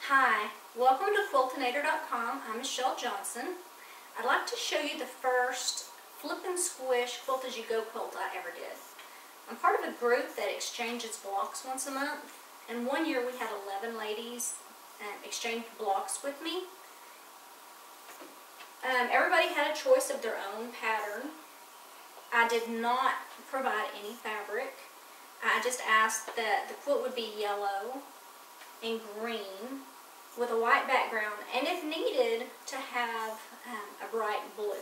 Hi, welcome to Quiltinator.com. I'm Michelle Johnson. I'd like to show you the first Flip and Squish Quilt as you go quilt I ever did. I'm part of a group that exchanges blocks once a month, and one year we had 11 ladies exchange blocks with me. Everybody had a choice of their own pattern. I did not provide any fabric. I just asked that the quilt would be yellow and green with a white background, and if needed, to have a bright blue.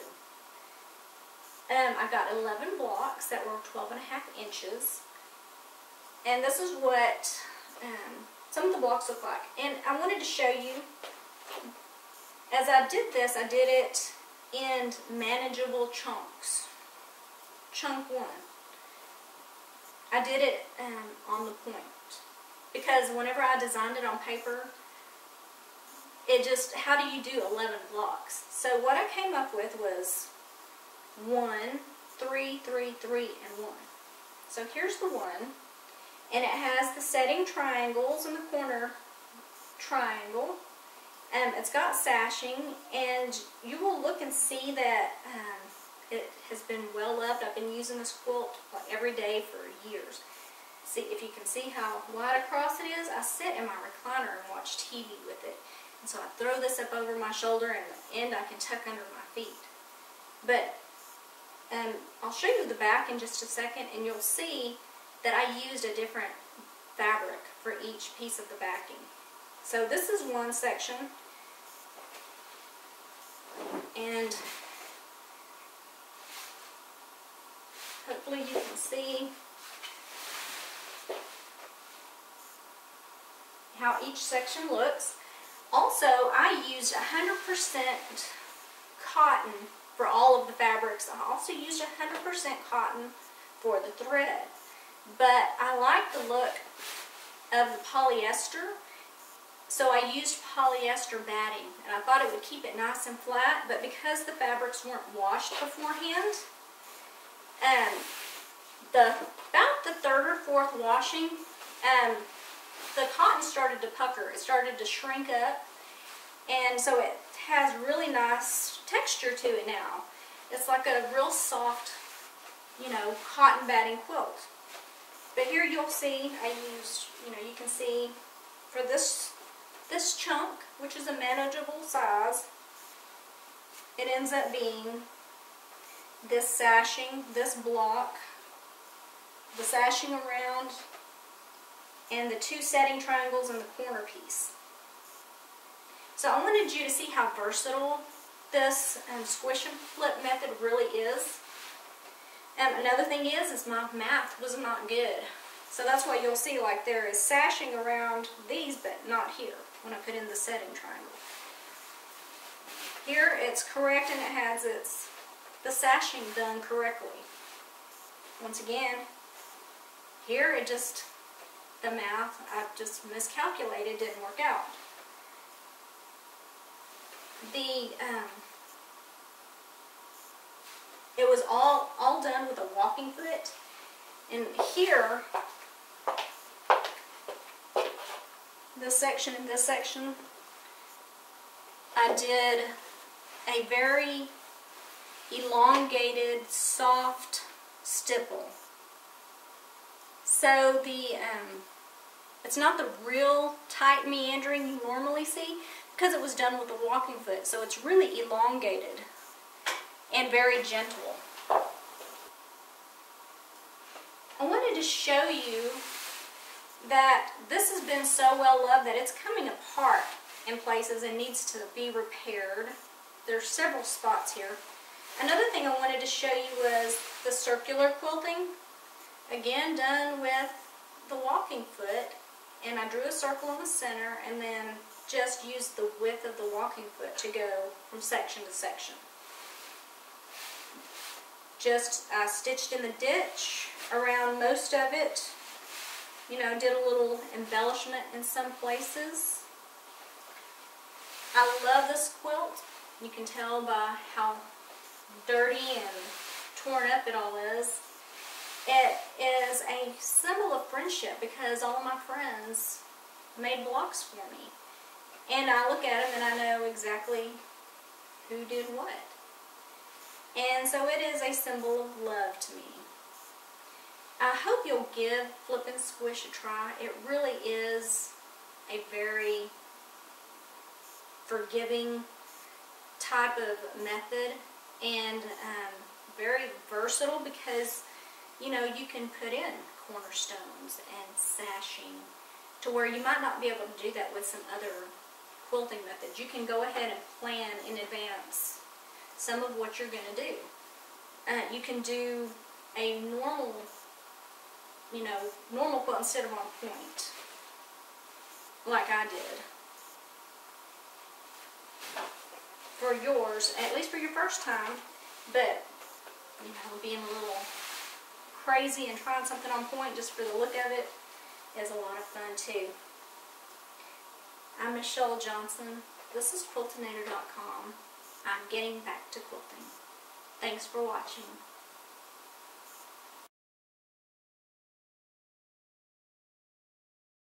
I got 11 blocks that were 12.5 inches, and this is what some of the blocks look like. And I wanted to show you, as I did this, I did it in manageable chunks. Chunk 1. I did it on the point, because whenever I designed it on paper, it just, how do you do 11 blocks? So what I came up with was 1, 3, 3, 3, and 1. So here's the 1, and it has the setting triangles in the corner triangle. It's got sashing, and you will look and see that it has been well loved. I've been using this quilt like every day for years. See, if you can see how wide across it is, I sit in my recliner and watch TV with it. And so I throw this up over my shoulder, and the end I can tuck under my feet. But I'll show you the back in just a second, and you'll see that I used a different fabric for each piece of the backing. So this is one section, and hopefully you can see how each section looks. Also, I used 100% cotton for all of the fabrics. I also used 100% cotton for the thread. But I like the look of the polyester, so I used polyester batting. And I thought it would keep it nice and flat, but because the fabrics weren't washed beforehand, about the third or fourth washing, the cotton started to pucker. It started to shrink up, and so it has really nice texture to it now. It's like a real soft, cotton batting quilt. But here you'll see I used, you can see for this chunk, which is a manageable size, it ends up being this sashing, this block, the sashing around, and the 2 setting triangles in the corner piece. So I wanted you to see how versatile this squish and flip method really is. Another thing is my math was not good. So that's why you'll see like there is sashing around these, but not here when I put in the setting triangle. Here it's correct, and it has the sashing done correctly. Once again, here it just, the math I just miscalculated, didn't work out. It was all done with a walking foot, and here, this section and this section, I did a very elongated, soft stipple. So it's not the real tight meandering you normally see, because it was done with a walking foot. So it's really elongated and very gentle. I wanted to show you that this has been so well loved that it's coming apart in places and needs to be repaired. There's several spots here. Another thing I wanted to show you was the circular quilting. Again, done with the walking foot, and I drew a circle in the center and then just used the width of the walking foot to go from section to section. I stitched in the ditch around most of it, did a little embellishment in some places. I love this quilt. You can tell by how dirty and torn up it all is. It is a symbol of friendship because all of my friends made blocks for me. And I look at them and I know exactly who did what. And so it is a symbol of love to me. I hope you'll give Flip and Squish a try. It really is a very forgiving type of method, and very versatile, because you know you can put in cornerstones and sashing to where you might not be able to do that with some other quilting methods. You can go ahead and plan in advance some of what you're going to do. You can do a normal, normal quilt instead of on point, like I did. For yours, at least for your first time, but being a little crazy and trying something on point just for the look of it is a lot of fun too. I'm Michelle Johnson. This is Quiltinator.com. I'm getting back to quilting. Thanks for watching.